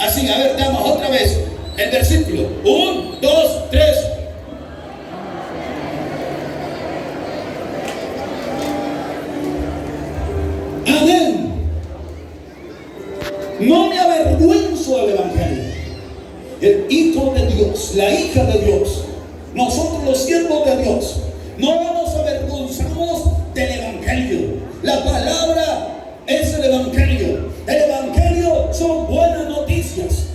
Así, a ver, damos otra vez el versículo. 1, 2, 3. Amén. No me avergüenzo del Evangelio. El Hijo de Dios, la hija de Dios, nosotros los siervos de Dios, no nos avergonzamos del Evangelio. La palabra es el Evangelio. El Evangelio son buenas noticias.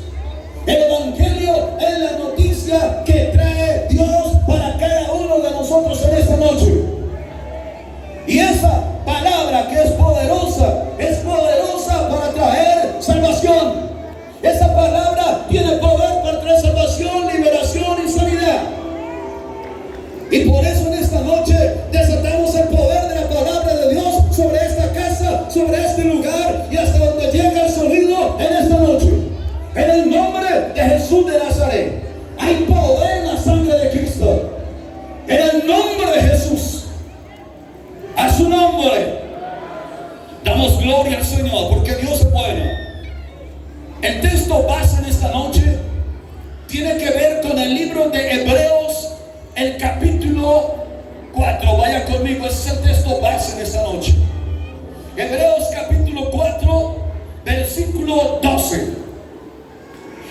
El Evangelio es la noticia que trae Dios para cada uno de nosotros en esta noche. Y esa palabra que es poderosa para traer salvación. Esa palabra tiene poder para traer salvación, liberación y sanidad. Y por eso en esta noche desatamos el poder de la palabra de Dios sobre esta casa, sobre este lugar y hasta donde llega el sonido en esta noche. En el nombre de Jesús de Nazaret. Hay poder en la sangre de Cristo. En el nombre de Jesús. A su nombre. Damos gloria al Señor porque Dios es bueno. El texto base en esta noche tiene que ver con el libro de Hebreos, el capítulo 4. Vaya conmigo, ese es el texto base en esta noche. Hebreos capítulo 4, versículo 12.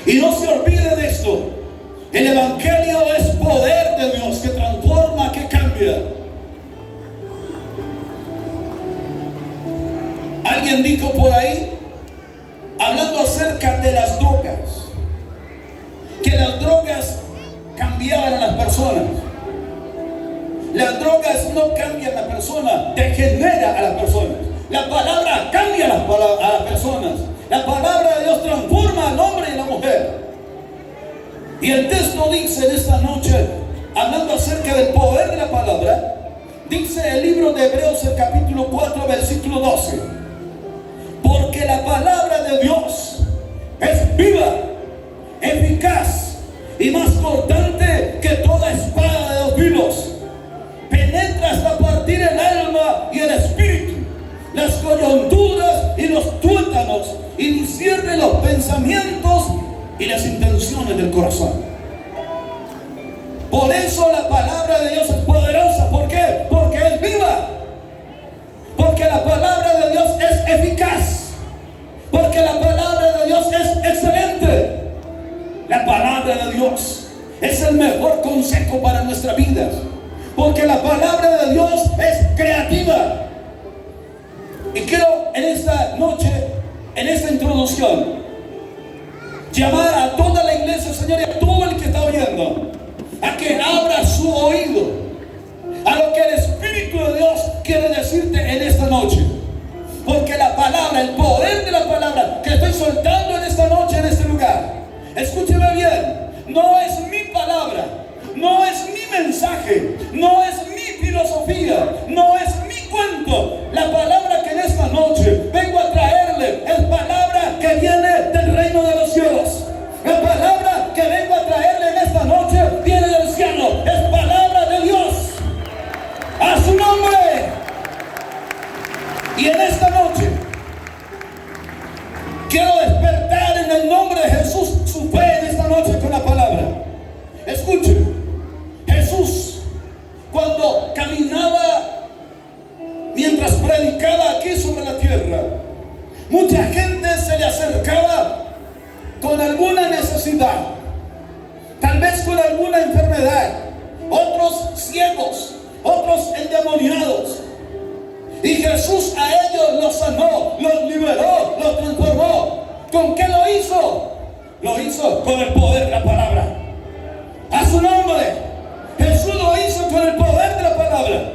Y no se olvide de esto. El Evangelio es poder de Dios que transforma, que cambia. Alguien dijo por ahí, hablando acerca de las drogas, que las drogas cambiaban a las personas. Las drogas no cambian a la persona, degenera a las personas. La palabra cambia a las personas. La palabra de Dios transforma al hombre y a la mujer. Y el texto dice en esta noche, hablando acerca del poder de la palabra, dice el libro de Hebreos, el capítulo 4, versículo 12. Porque la palabra de Dios es viva, eficaz y más cortante que toda espada de dos filos. Penetra hasta partir el alma y el espíritu, las coyunturas y los tuétanos, y discierne los pensamientos y las intenciones del corazón. Por eso la palabra de Dios es poderosa. ¿Por qué? Porque es viva. Porque la palabra de Dios es eficaz. Porque la palabra de Dios es excelente. La palabra de Dios es el mejor consejo para nuestra vida. Porque la palabra de Dios es creativa. Y quiero en esta noche, en esta introducción, llamar a toda la iglesia, Señor, y a todo el que está oyendo, a que abra su oído a lo que el Espíritu de Dios quiere decirte en esta noche. Porque la palabra, el poder de la palabra que estoy soltando en esta noche, en este lugar, escúcheme bien, no es mi palabra, no es mi mensaje, no es mi filosofía, no es mi cuento. La palabra que en esta noche vengo a traerle es palabra que viene del reino de los cielos. La palabra que vengo a traerle en esta noche viene del cielo. Es palabra de Dios. A su nombre. Y en esta noche quiero despertar en el nombre de Jesús su fe en esta noche con la palabra. Escuchen. Jesús, cuando caminaba, mientras predicaba aquí sobre la tierra, mucha gente se le acercaba con alguna necesidad, tal vez con alguna enfermedad, otros ciegos, otros endemoniados. Y Jesús a ellos los sanó, los liberó, los transformó. ¿Con qué lo hizo? Lo hizo con el poder de la palabra. A su nombre. Jesús lo hizo con el poder de la palabra.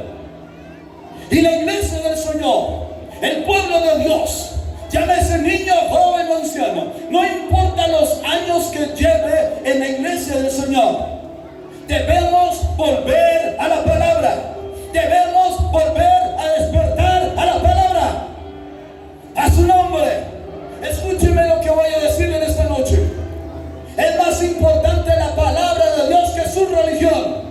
Y la iglesia del Señor, el pueblo de Dios, llámese niño, joven o anciano, no importa los años que lleve en la iglesia del Señor, debemos volver a la palabra. Debemos volver a despertar a la palabra. A su nombre. Escúcheme lo que voy a decir en esta noche. Es más importante la palabra de Dios que su religión.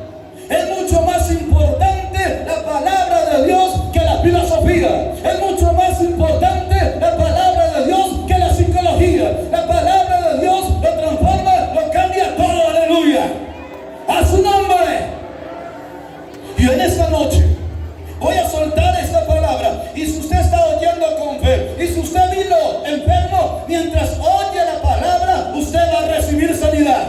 Es mucho más importante la palabra de Dios que la filosofía. Es mucho más importante la palabra de Dios que la psicología. La palabra de mientras oye la palabra, usted va a recibir sanidad.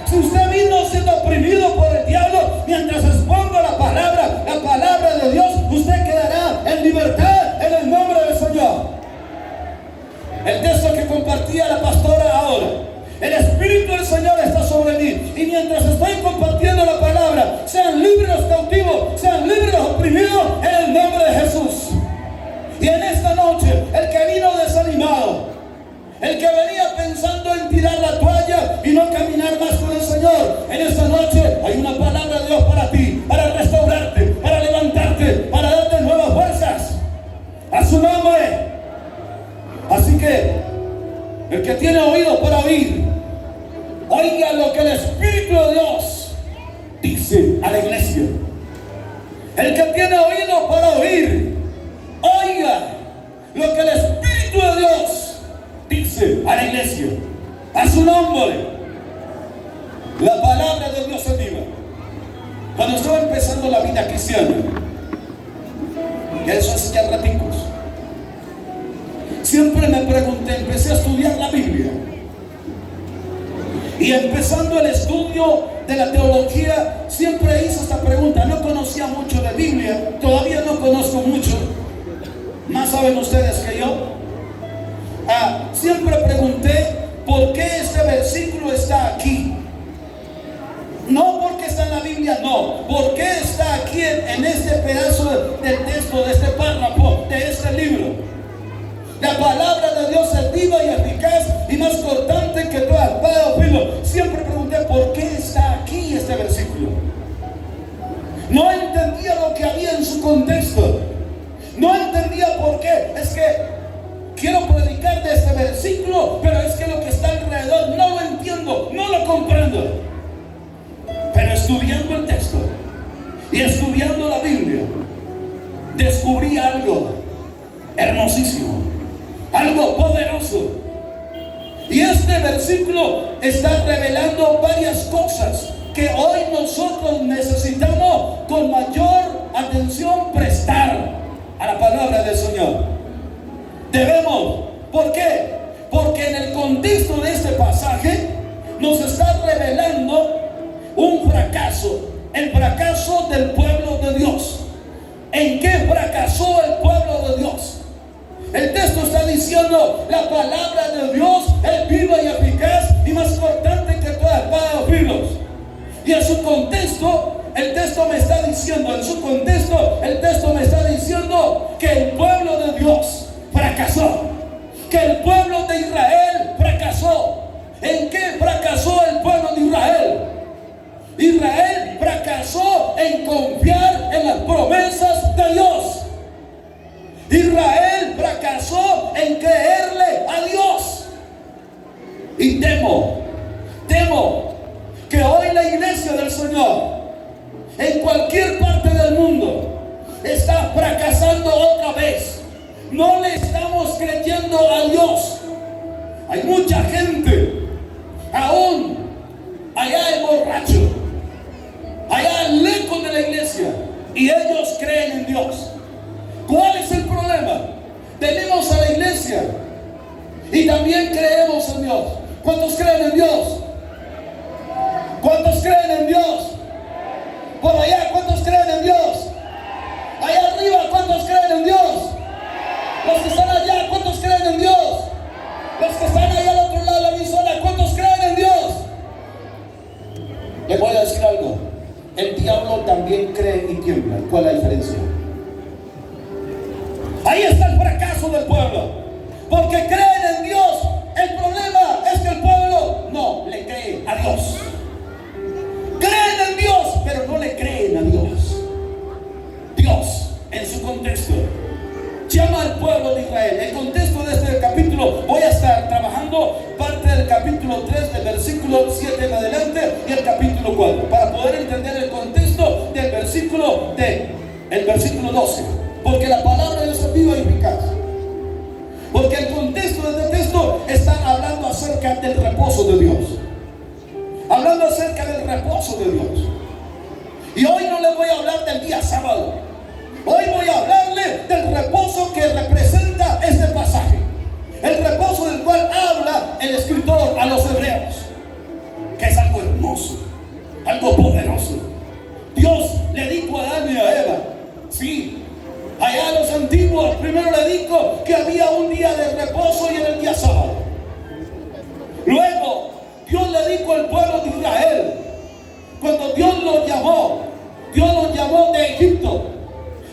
Si usted vino siendo oprimido por el diablo, mientras exponga la palabra de Dios, usted quedará en libertad en el nombre del Señor. El texto que compartía la pastora ahora: el Espíritu del Señor está sobre mí, y mientras estoy compartiendo la palabra, sean libres los cautivos, sean libres los oprimidos, en el nombre de Jesús. Y en esta noche, el que vino desanimado, el que venía pensando en tirar la toalla y no caminar más con el Señor, en esta noche hay una palabra de Dios para ti, para restaurarte, para levantarte, para darte nuevas fuerzas. A su nombre. Así que el que tiene oído para oír, oiga lo que el Espíritu de Dios dice a la iglesia. El que tiene oído para oír, oiga lo que el Espíritu de Dios dice a la iglesia. A su nombre. La palabra de Dios es viva. Cuando estaba empezando la vida cristiana, que eso es ya raticos, siempre me pregunté, empecé a estudiar la Biblia. Y empezando el estudio de la teología, siempre hice esta pregunta. No conocía mucho de Biblia, todavía no conozco mucho, más saben ustedes que yo. Siempre pregunté por qué este versículo está aquí. No porque está en la Biblia, no. ¿Por qué está aquí en este pedazo del texto, de este párrafo, de este libro? La palabra de Dios es viva y eficaz y más cortante que toda espada o filo. Siempre pregunté por qué está aquí este versículo. No entendía lo que había en su contexto. No entendía por qué. Es que quiero predicar de este versículo, pero es que lo que está alrededor no lo entiendo, no lo comprendo. Pero estudiando el texto y estudiando la Biblia, descubrí algo hermosísimo, algo poderoso. Y este versículo está revelando varias cosas que hoy nosotros necesitamos con mayor atención prestar a la palabra del Señor. Debemos. ¿Por qué? Porque en el contexto de este pasaje nos está revelando un fracaso, el fracaso del pueblo de Dios. ¿En qué fracasó el pueblo de Dios? El texto está diciendo: la palabra de Dios es viva y eficaz y más cortante que toda espada de filos. Y en su contexto, el texto me está diciendo, que el pueblo de Dios fracasó, que el pueblo de Israel fracasó. ¿En qué fracasó el pueblo de Israel? Israel fracasó en confiar en las promesas de Dios. Israel fracasó en creerle a Dios. Y temo que hoy la iglesia del Señor, en cualquier parte del mundo, está fracasando otra vez. No le estamos creyendo a Dios. Hay mucha gente aún allá en borracho, allá lejos de la iglesia, y ellos creen en Dios. ¿Cuál es el problema? Venimos a la iglesia y también creemos en Dios. ¿Cuántos creen en Dios? ¿Cuántos creen en Dios? Por allá, ¿cuántos creen en Dios? Allá arriba, ¿cuántos creen en Dios? Los que están allá, ¿cuántos creen en Dios? Los que están allá al otro lado de la emisora, ¿cuántos creen en Dios? Les voy a decir algo. El diablo también cree y tiembla. ¿Cuál es la diferencia? Ahí está el fracaso del pueblo, porque creen en Dios. El problema es que el pueblo no le cree a Dios. Creen en Dios, pero no le creen a Dios. Dios, en su contexto, llama al pueblo de Israel. El contexto de este capítulo, voy a estar trabajando parte del capítulo 3, del versículo 7 en adelante, y el capítulo 4, para poder entender el contexto del versículo 12. Porque la palabra de Dios es viva y eficaz. Porque el contexto de este texto está hablando acerca del reposo de Dios. Hablando acerca del reposo de Dios. Y hoy no les voy a hablar del día sábado. Hoy voy a hablarle del reposo que representa este pasaje. El reposo del cual el escritor a los hebreos, que es algo hermoso, algo poderoso. Dios le dijo a Adán y a Eva, sí, allá a los antiguos, primero le dijo que había un día de reposo y era el día sábado. Luego, Dios le dijo al pueblo de Israel, cuando Dios los llamó de Egipto.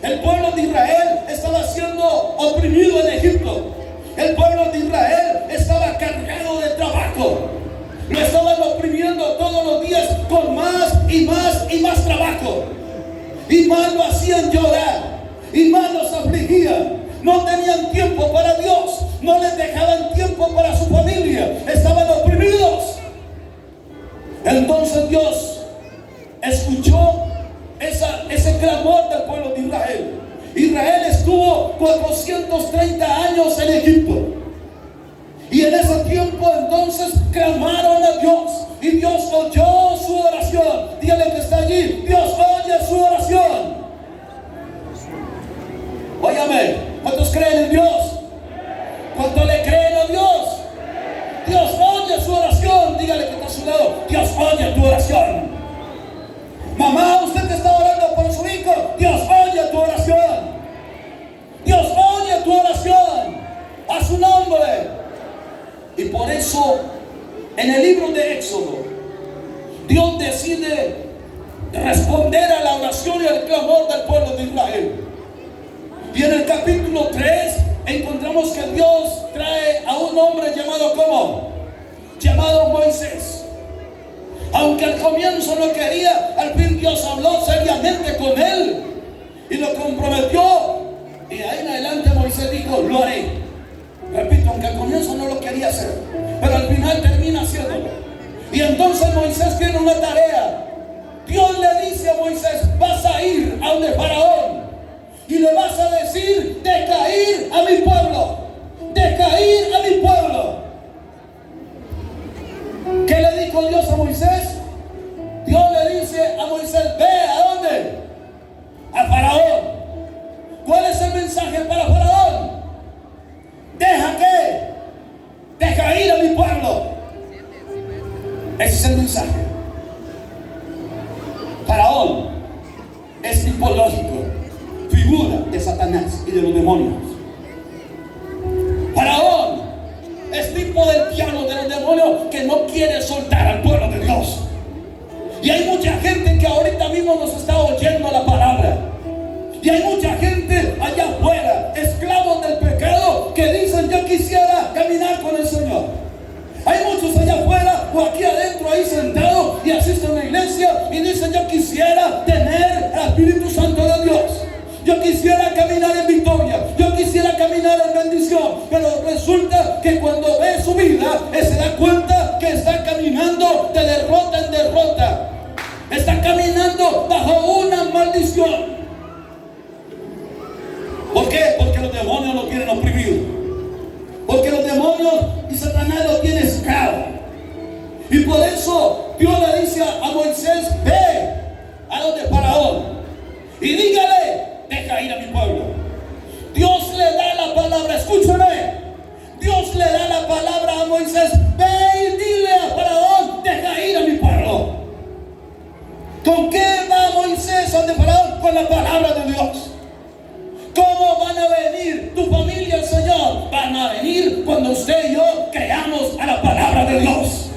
El pueblo de Israel estaba siendo oprimido en Egipto. El pueblo de Israel estaba cargado de trabajo. Lo estaban oprimiendo todos los días con más y más y más trabajo. Y más lo hacían llorar. Y más los afligían. No tenían tiempo para Dios. No les dejaban tiempo para su familia. Estaban oprimidos. Entonces Dios escuchó ese clamor del pueblo de Israel. Israel estuvo 430 años en Egipto. Y en ese tiempo entonces clamaron a Dios. Y Dios oyó su oración. Dígale que está allí. Dios oye su oración. Óyame, ¿cuántos creen en Dios? ¿Cuántos le creen a Dios? Dios oye su oración. Dígale que está a su lado. Dios oye tu oración. Mamá, usted que está orando por su hijo, Dios oye tu oración. Dios oye tu oración a su nombre. Y por eso, en el libro de Éxodo, Dios decide responder a la oración y al clamor del pueblo de Israel. Y en el capítulo 3 encontramos que Dios trae a un hombre llamado ¿cómo? Llamado Moisés. Aunque al comienzo no quería, al fin Dios habló seriamente con él y lo comprometió. Y ahí en adelante Moisés dijo, lo haré. Repito, aunque al comienzo no lo quería hacer, pero al final termina haciéndolo. Y entonces Moisés tiene una tarea. Dios le dice a Moisés, vas a ir a donde Faraón y le vas a decir, deja ir a mi pueblo, deja ir a mi pueblo. ¿Qué le dijo Dios a Moisés? Dios le dice a Moisés, ve a dónde, a Faraón. ¿Cuál es el mensaje para Faraón? Deja ir a mi pueblo. Ese es el mensaje. Faraón es tipológico, figura de Satanás y de los demonios. Faraón es tipo del diablo, de los demonios, que no quiere soltar al pueblo de Dios. Y hay mucha gente que ahorita mismo nos está oyendo la palabra. Y hay mucha gente allá afuera, esclavos del pecado, que dicen, yo quisiera caminar con el Señor. Hay muchos allá afuera o aquí adentro ahí sentados y asisten a una iglesia y dicen, yo quisiera tener el Espíritu Santo de Dios. Yo quisiera caminar en victoria, yo quisiera caminar en bendición, pero resulta que cuando ve su vida, se da cuenta que está caminando de derrota en derrota. Está caminando bajo una maldición. ¿Por qué? Porque los demonios lo tienen oprimido. Porque los demonios y Satanás lo tienen esclavo. Y por eso Dios le dice a Moisés, ve a donde Faraón y dígale, deja ir a mi pueblo. Dios le da la palabra, escúchame. Dios le da la palabra a Moisés, ve y dile a Faraón, deja ir a mi pueblo. ¿Con qué va Moisés a donde Faraón? Con la palabra de Dios. ¿Cómo van a venir tu familia al Señor? Van a venir cuando usted y yo creamos a la palabra de Dios.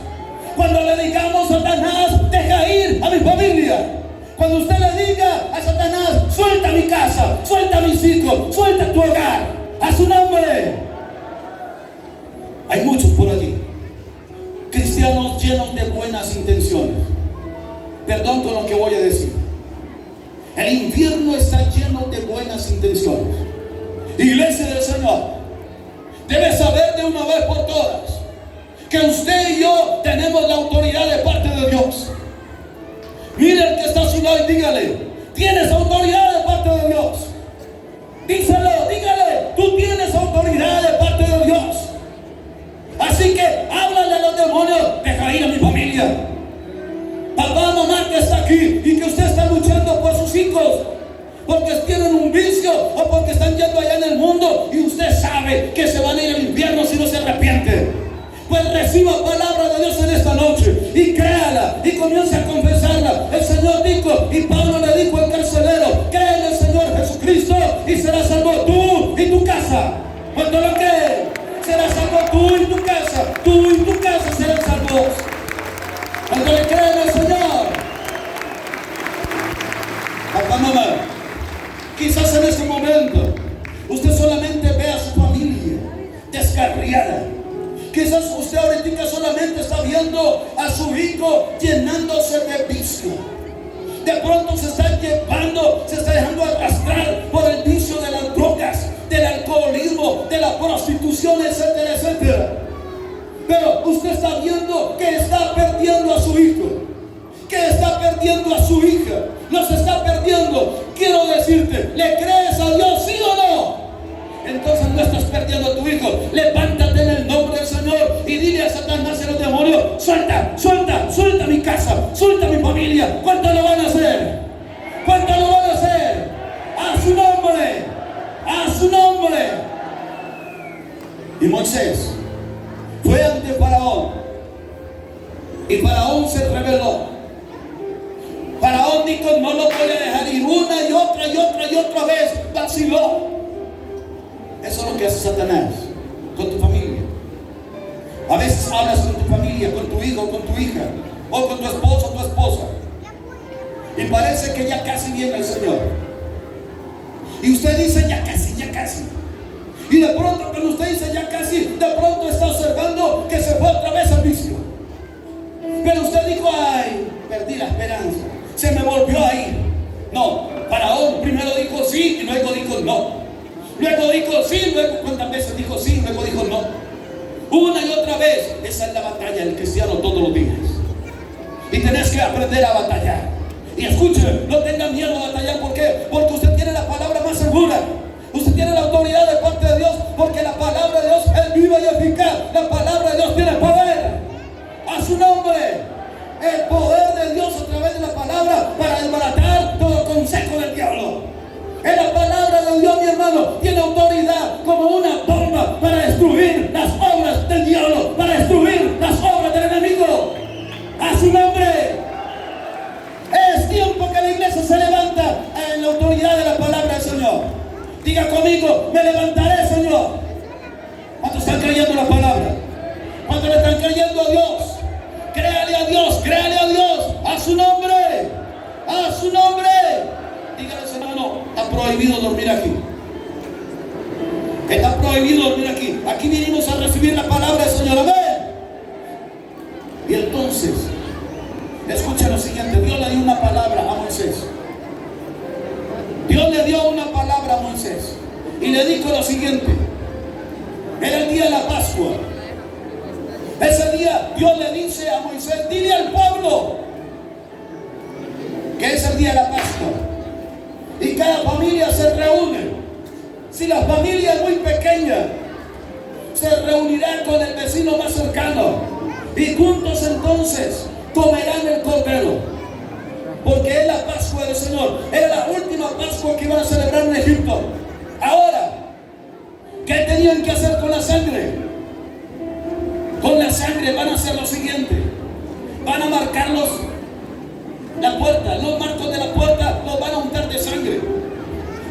Cuando le digamos a Satanás, deja ir a mi familia. Cuando usted le diga a Satanás, suelta mi casa, suelta mis hijos, suelta tu hogar, a su nombre. Hay muchos por allí, cristianos llenos de buenas intenciones. Perdón con lo que voy a decir. El infierno está lleno de buenas intenciones. Iglesia del Señor, debe saber de una vez por todas que usted y yo tenemos la autoridad de parte de Dios. Mire el que está a su lado y dígale, tienes autoridad de parte de Dios. Díselo, dígale, tú tienes autoridad de parte de Dios. Así que háblale a los demonios, deja ir a mi familia. Papá, mamá que está aquí y que usted está luchando por sus hijos, porque tienen un vicio o porque están yendo allá en el mundo y usted sabe que se van a ir al infierno si no se arrepiente. usted reciba palabra de Dios en esta noche y créala y comience a confesarla. El Señor dijo, y Pablo le dijo al carcelero, cree en el Señor Jesucristo y serás salvo tú y tu casa. ¿Cuánto lo cree? Serás salvo tú y tu casa serán salvos. Cuando le creen al Señor. Papá, mamá, quizás en este momento usted solamente ve a su familia descarriada. Quizás usted ahorita solamente está viendo a su hijo llenándose de vicio. De pronto se está llevando, se está dejando arrastrar por el vicio de las drogas, del alcoholismo, de la prostitución, etcétera, etcétera. Pero usted está viendo que está perdiendo a su hijo, que está perdiendo a su hija, los está perdiendo. Quiero decirte, ¿le crees a Dios, sí o no? Entonces no estás perdiendo a tu hijo. Levántate en el nombre del Señor y dile a Satanás y a los demonios, suelta mi casa, suelta mi familia. ¿Cuánto lo van a hacer? ¿Cuánto lo van a hacer? A su nombre, a su nombre. Y Moisés fue ante Faraón y Faraón se rebeló. Faraón dijo, no lo voy a dejar ir. Una y otra vez vaciló. Eso es lo que hace Satanás con tu familia. A veces hablas con tu familia, con tu hijo, con tu hija, o con tu esposo o tu esposa, y parece que ya casi viene el Señor. Y usted dice, ya casi. Y de pronto cuando usted dice ya casi, de pronto está observando que se fue otra vez al vicio. Pero usted dijo, ay, perdí la esperanza, se me volvió a ir. No, Faraón primero dijo sí y luego dijo no. Luego dijo sí, luego cuántas veces dijo sí, luego dijo no. Una y otra vez. Esa es la batalla del cristiano todos los días. Y tenés que aprender a batallar. Y escuche, no tenga miedo a batallar. ¿Por qué? Porque usted tiene la palabra más segura. Usted tiene la autoridad de parte de Dios. Porque la palabra de Dios es viva y eficaz. La palabra de Dios tiene poder. A su nombre. El poder de Dios a través de la palabra para desbaratar todo consejo del diablo. En la palabra de Dios, mi hermano, tiene autoridad como una bomba para destruir las obras del diablo, para destruir las obras del enemigo. A su nombre. Es tiempo que la iglesia se levanta en la autoridad de la palabra del Señor. Diga conmigo, me levantaré, Señor. ¿Cuántos están creyendo la palabra? ¿Cuántos le están creyendo a Dios? Créale a Dios, créale a Dios. A su nombre, a su nombre. Dígale, hermano, está prohibido dormir aquí. Está prohibido dormir aquí. Aquí vinimos a recibir la palabra del Señor. Amén. Y entonces, escucha lo siguiente. Dios le dio una palabra a Moisés. Dios le dio una palabra a Moisés. Y le dijo lo siguiente. Era el día de la Pascua. Ese día Dios le dice a Moisés, dile al pueblo que es el día de la Pascua. Y cada familia se reúne. Si la familia es muy pequeña, se reunirá con el vecino más cercano. Y juntos entonces comerán el cordero. Porque es la Pascua del Señor. Era la última Pascua que iban a celebrar en Egipto. Ahora, ¿qué tenían que hacer con la sangre? Con la sangre van a hacer lo siguiente. Van a marcar la puerta, los marcos de la puerta los van a untar de sangre.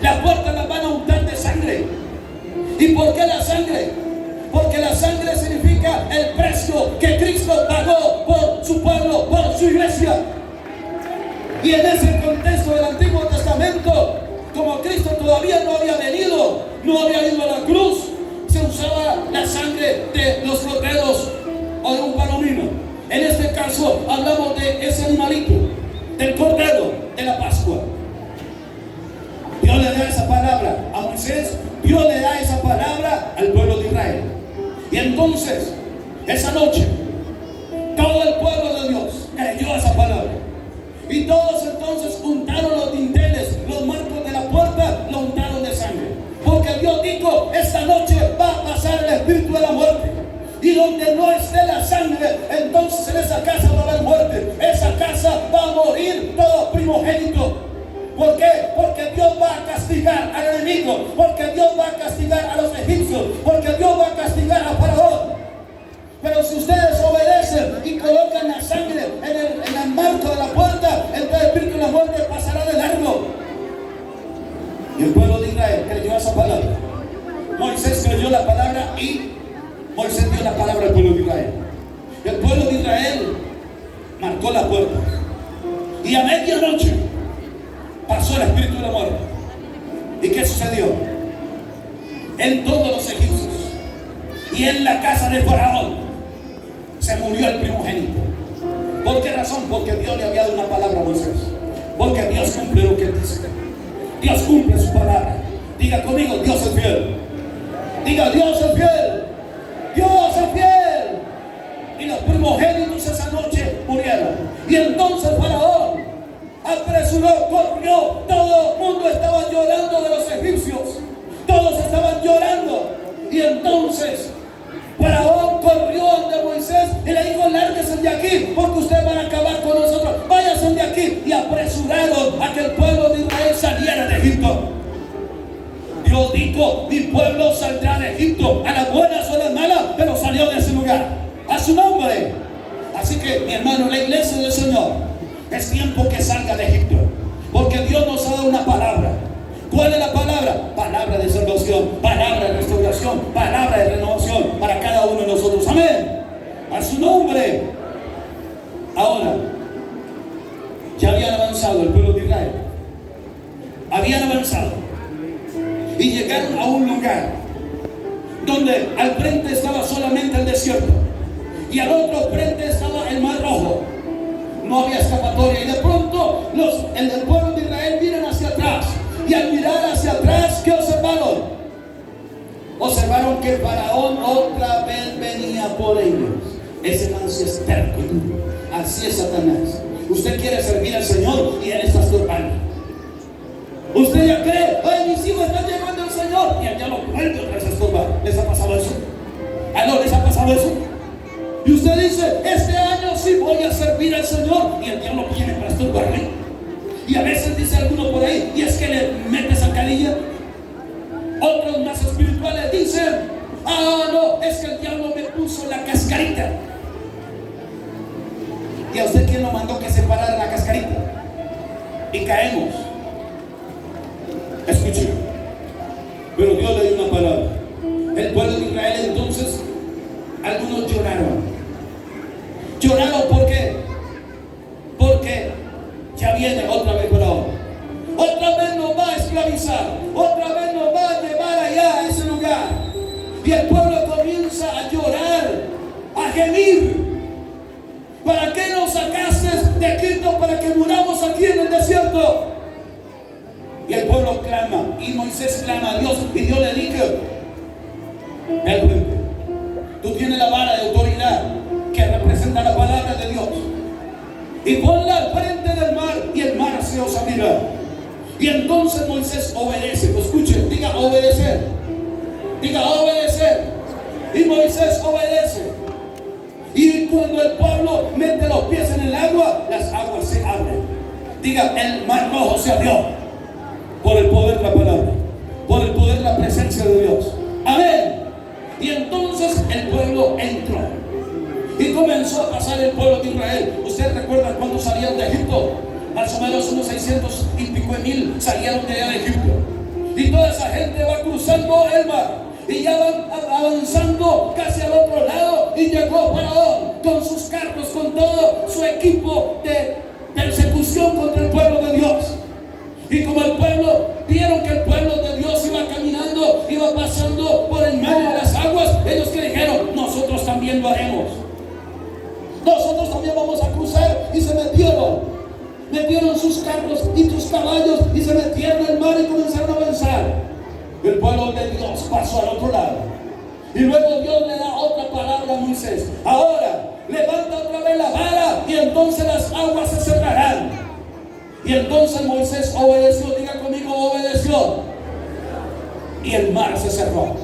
Las puertas las van a untar de sangre. ¿Y por qué la sangre? Porque la sangre significa el precio que Cristo pagó por su pueblo, por su iglesia. Y en ese contexto del Antiguo Testamento, como Cristo todavía no había venido, no había ido a la cruz, se usaba la sangre de los corderos o de un palomino. En este caso hablamos de ese animalito, del cordero de la Pascua. Dios le da esa palabra a Moisés, Dios le da esa palabra al pueblo de Israel. Y entonces, esa noche, todo el pueblo de Dios creyó esa palabra. Y todos entonces untaron los dinteles, los marcos de la puerta, los untaron de sangre. Porque Dios dijo, esta noche va a pasar el espíritu de la muerte. Y donde no esté la sangre, entonces en esa casa va a haber muerte. Esa casa va a morir todo primogénito. ¿Por qué? Porque Dios va a castigar al enemigo. Porque Dios va a castigar a los egipcios. Porque Dios va a castigar a Faraón. Pero si Y Moisés dio la palabra al pueblo de Israel. El pueblo de Israel marcó la puerta. Y a medianoche pasó el espíritu de la muerte. ¿Y qué sucedió? En todos los egipcios y en la casa de Faraón se murió el primogénito. ¿Por qué razón? Porque Dios le había dado una palabra a Moisés. Porque Dios cumple lo que él dice. Dios cumple su palabra. Diga conmigo, Dios es fiel. Diga, Dios es fiel. Dios es fiel. Y los primogénitos esa noche murieron. Y entonces Faraón apresuró, corrió. Todo el mundo estaba llorando de los egipcios. Todos estaban llorando. Y entonces Faraón corrió ante Moisés y le dijo: lárguense de aquí, porque ustedes van a acabar con nosotros. Váyanse de aquí. Y apresuraron a que el pueblo de Israel saliera de Egipto. Dios dijo: mi pueblo saldrá de Egipto, a las buenas o a las malas, pero salió de ese lugar. A su nombre. Así que, mi hermano, la iglesia del Señor, es tiempo que salga de Egipto, porque Dios nos ha dado una palabra. ¿Cuál es la palabra? Palabra de salvación, palabra de restauración, palabra de renovación para cada uno de nosotros. Amén. A su nombre. Ahora, ya habían avanzado el pueblo de Israel. Habían avanzado y llegaron a un lugar donde al frente estaba solamente el desierto y al otro frente estaba el mar rojo. No había escapatoria. Y de pronto el del pueblo de Israel miran hacia atrás. Y al mirar hacia atrás, ¿qué observaron? Observaron que el faraón otra vez venía por ellos. Ese man sí es terco. Así es Satanás. Usted quiere servir al Señor y él está estorbando. Usted ya cree: ay, mis hijos están llegando al Señor, y el diablo vuelve otra vez a estorbar. ¿Les ha pasado eso? ¿Aló, les ha pasado eso? Y usted dice: este año sí voy a servir al Señor, y el diablo viene para estorbarle. Y a veces dice alguno por ahí: y es que le mete zancadilla. Otros más espirituales dicen: ah, no, es que el diablo me puso la cascarita. ¿Y a usted quién lo mandó que se parara la cascarita? Y caemos. Escuche. Pero Dios le dio una palabra. El pueblo de Israel entonces, algunos lloraron. Lloraron, ¿por qué? Porque ya viene otra vez Faraón. Otra vez nos va a esclavizar. Otra vez nos va a llevar allá a ese lugar. Y el pueblo comienza a llorar, a gemir. ¿Para qué nos sacaste de Egipto? Para que muramos aquí en el desierto. Y el pueblo clama. Y Moisés clama a Dios. Y Dios le dijo: tú tienes la vara de autoridad que representa la palabra de Dios. Y ponla al frente del mar, y el mar se os abrirá. Y entonces Moisés obedece. Escuche, diga obedecer. Diga obedecer. Y Moisés obedece. Y cuando el pueblo mete los pies en el agua, las aguas se abren. Diga: el mar rojo se abrió. Por el poder de la palabra, por el poder de la presencia de Dios. Amén. Y entonces el pueblo entró. Y comenzó a pasar el pueblo de Israel. ¿Ustedes recuerdan cuando salieron de Egipto? Más o menos unos 600 y pico de mil salieron de allá de Egipto. Y toda esa gente va cruzando el mar. Y ya van avanzando casi al otro lado. Y llegó Faraón con sus carros, con todo su equipo de persecución contra el pueblo de Dios. Y como el pueblo, vieron que el pueblo de Dios iba caminando, iba pasando por el medio de las aguas, ellos que dijeron: nosotros también lo haremos. Nosotros también vamos a cruzar. Y se metieron sus carros y sus caballos y se metieron en el mar y comenzaron a avanzar. El pueblo de Dios pasó al otro lado. Y luego Dios le da otra palabra a Moisés: ahora levanta otra vez la vara y entonces las aguas se cerrarán. Y entonces Moisés obedeció. Diga conmigo: obedeció. Y el mar se cerró.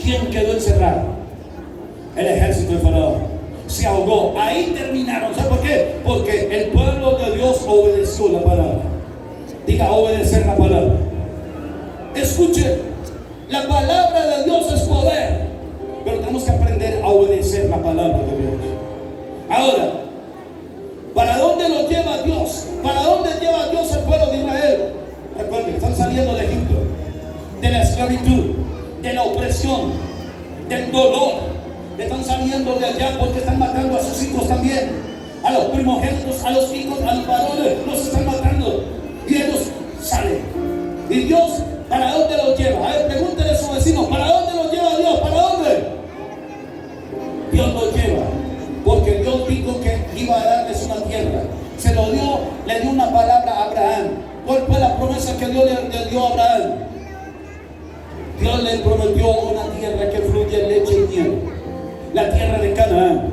¿Quién quedó encerrado? El ejército de Faraón. Se ahogó. Ahí terminaron. ¿Sabe por qué? Porque el pueblo de Dios obedeció la palabra. Diga: obedecer la palabra. Escuche, la palabra de Dios es poder, pero tenemos que aprender a obedecer la palabra de Dios. Ahora, ¿para dónde lo lleva Dios? ¿Para dónde lleva Dios el pueblo de Israel? Recuerden, están saliendo de Egipto, de la esclavitud, de la opresión. del dolor. Están saliendo de allá porque están matando a sus hijos también. A los primogénitos, a los hijos, a los varones, los están matando. Y ellos salen. Y Dios, ¿para dónde los lleva? A ver, pregúntele a su vecino, ¿para dónde los lleva Dios? ¿Para dónde? Dios los lleva porque Dios dijo que iba a darles una tierra. Se lo dio, le dio una palabra a Abraham. ¿Cuál fue la promesa que Dios le dio a Abraham? Dios le prometió una tierra que fluye leche y miel. La tierra de Canaán.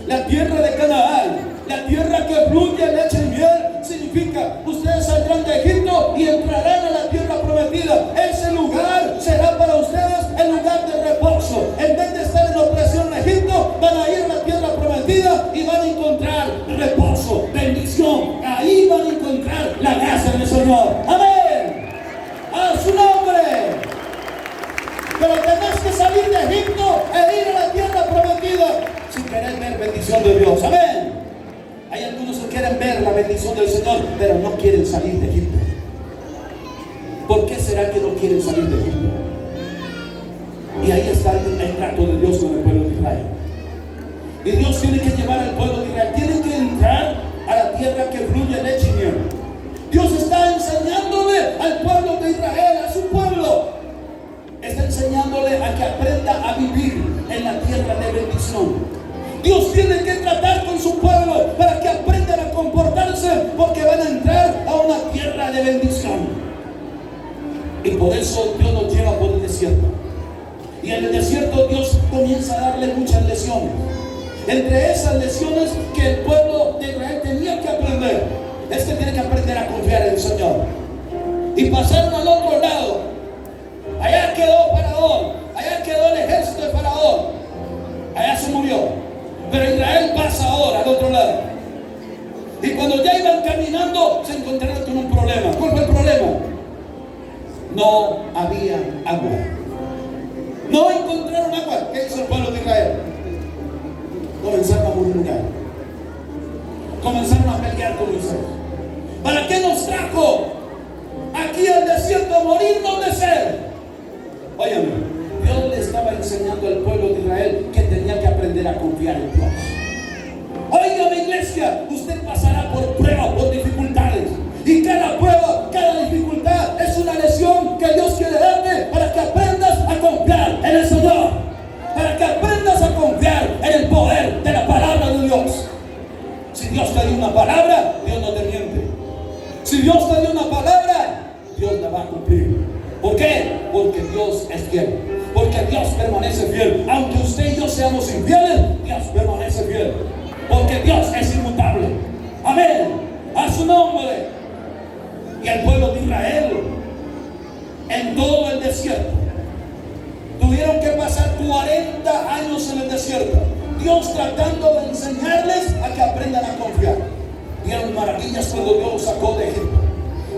La tierra de Canaán. La tierra que fluye leche y miel significa: ustedes saldrán de Egipto y entrarán a la tierra prometida. Ese lugar será para ustedes el lugar de reposo. En vez de estar en opresión en Egipto, van a ir a la tierra prometida y van a encontrar reposo, bendición. Ahí van a encontrar la gracia del Señor. Amén. A su nombre. Pero tenés que salir de Egipto e ir a la tierra prometida si querés ver bendición de Dios. Amén. Hay algunos que quieren ver la bendición del Señor, pero no quieren salir de Egipto. ¿Por qué será que no quieren salir de Egipto? Y ahí está el trato de Dios con el pueblo de Israel. Y Dios tiene que llevar al pueblo de Israel, tiene que entrar a la tierra que fluye leche y miel. Dios está enseñándole al pueblo de Israel, a su pueblo, está enseñándole a que aprenda a vivir en la tierra de bendición. Dios tiene que tratar con su pueblo para que aprendan a comportarse, porque van a entrar a una tierra de bendición. Y por eso Dios nos lleva por el desierto. Y en el desierto Dios comienza a darle muchas lecciones. Entre esas lecciones que el pueblo de Israel tenía que aprender, es que tiene que aprender a confiar en el Señor. Y pasaron al otro lado. Allá quedó Faraón, allá quedó el ejército de Faraón, allá se murió. Pero Israel pasa ahora al otro lado. Y cuando ya iban caminando, se encontraron con un problema. ¿Cuál fue el problema? No había agua. No encontraron agua. ¿Qué hizo el pueblo de Israel? Comenzaron a murmurar. Comenzaron a pelear con Moisés. ¿Para qué nos trajo aquí al desierto a morirnos de sed? Óyame. Dios le estaba enseñando al pueblo de Israel que tenía que aprender a confiar en Dios. Oiga, mi iglesia, usted pasará por pruebas, por dificultades. Y cada prueba, cada dificultad es una lección que Dios quiere darte para que aprendas a confiar en el Señor. Para que aprendas a confiar en el poder de la palabra de Dios. Si Dios te dio una palabra, Dios no te miente. Si Dios te dio una palabra, Dios la va a cumplir. ¿Por qué? Porque Dios es fiel. Porque Dios permanece fiel. Aunque usted y yo seamos infieles, Dios permanece fiel. Porque Dios es inmutable. Amén. A su nombre. Y el pueblo de Israel, en todo el desierto, tuvieron que pasar 40 años en el desierto. Dios tratando de enseñarles a que aprendan a confiar. Vieron maravillas cuando Dios los sacó de Egipto.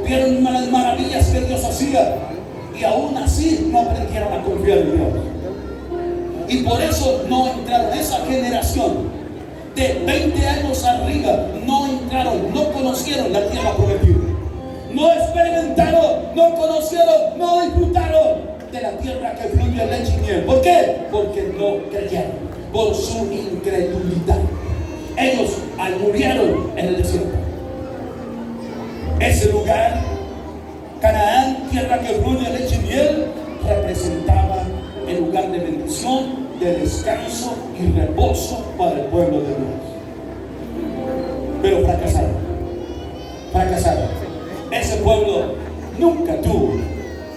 Vieron las maravillas que Dios hacía. Y aún así no aprendieron a confiar en Dios. Y por eso no entraron. Esa generación de 20 años arriba no entraron, no conocieron la tierra prometida. No experimentaron, no conocieron, no disfrutaron de la tierra que fluye leche y miel. ¿Por qué? Porque no creyeron, por su incredulidad. Ellos murieron en el desierto. Ese lugar, Canaán, tierra que fluye leche y miel, representaba el lugar de bendición, de descanso y reposo para el pueblo de Dios. Pero fracasaron. Ese pueblo nunca tuvo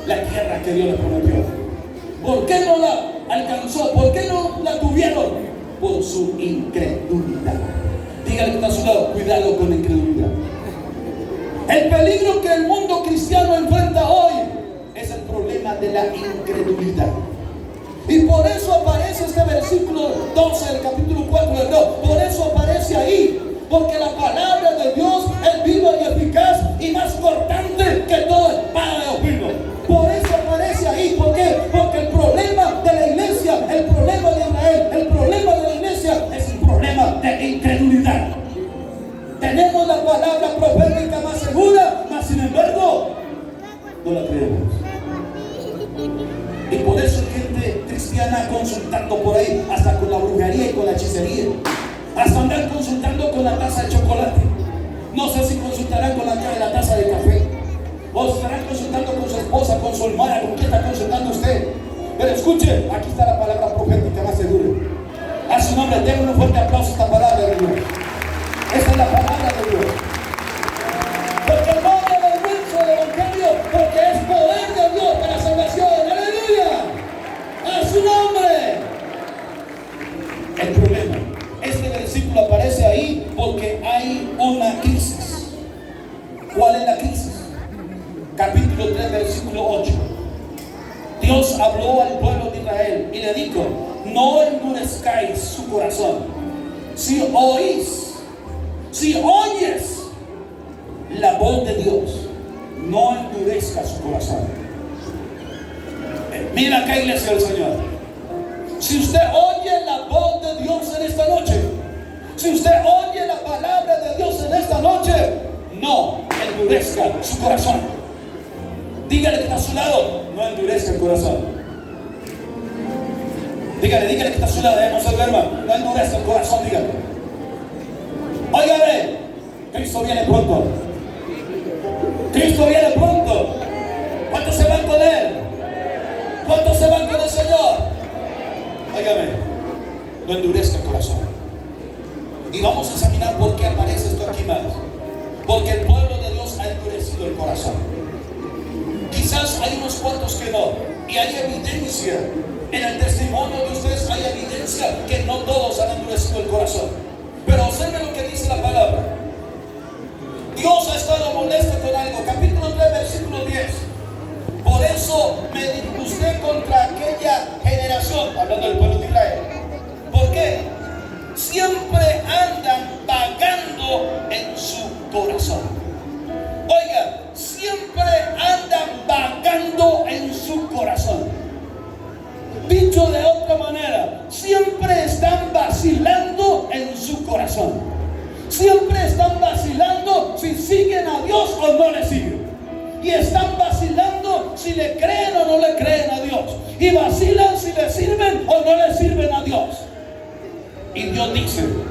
la tierra que Dios les prometió. ¿Por qué no la alcanzó? ¿Por qué no la tuvieron? Por su incredulidad. Dígale que está a su lado, cuidado con la incredulidad. El peligro que el mundo cristiano enfrenta hoy es el problema de la incredulidad. Y por eso aparece este versículo 12 del capítulo 4 de Dios. Por eso aparece ahí. Porque la palabra de Dios es viva y eficaz y más cortante que toda espada de dos filos. Por eso aparece ahí. ¿Por qué? Porque el problema de la iglesia, el problema de Israel, el problema de la iglesia es un problema de incredulidad. Tenemos la palabra profética más segura, mas sin embargo no la creemos. Y por eso gente cristiana con consultando por ahí, hasta con la brujería y con la hechicería, hasta andar consultando con la taza de chocolate. No sé si consultarán con la taza de café, o estarán consultando con su esposa, con su hermana, con quién está consultando usted. Pero escuche, aquí está la palabra profética más segura. A su nombre, denle un fuerte aplauso a esta palabra de Dios. Esta es la palabra de Dios. Porque no me avergüenzo del evangelio, porque es poder de Dios para salvación. ¡Aleluya! ¡A su nombre! El problema, este versículo aparece ahí porque hay una crisis. ¿Cuál es la crisis? Capítulo 3, versículo 8. Dios habló al pueblo de Israel y le dijo: no endurezcáis su corazón. Si oyes la voz de Dios, no endurezca su corazón. Mira acá, iglesia del Señor. Si usted oye la voz de Dios en esta noche, si usted oye la palabra de Dios en esta noche, no endurezca su corazón. Dígale que está a su lado: no endurezca el corazón. Dígale que está a su lado, no se duerma, no endurezca el corazón, dígale. Óigame, Cristo viene pronto. Cristo viene pronto. ¿Cuántos se van con Él? ¿Cuántos se van con el Señor? Óigame, no endurezca el corazón. Y vamos a examinar por qué aparece esto aquí más. Porque el pueblo de Dios ha endurecido el corazón. Quizás hay unos cuantos que no, y hay evidencia en el testimonio de ustedes, hay evidencia que no todos han endurecido el corazón. Pero observen lo que dice la palabra. Dios ha estado molesto con algo. Capítulo 3, versículo 10. Por eso me disgusté contra aquella generación, hablando del pueblo de Israel. ¿Por qué? Siempre andan vagando en su corazón. Oiga, siempre andan vagando en su corazón. Dicho de otra manera, siempre están vacilando en su corazón. Siempre están vacilando si siguen a Dios o no le siguen. Y están vacilando si le creen o no le creen a Dios. Y vacilan si le sirven o no le sirven a Dios. Y Dios dice: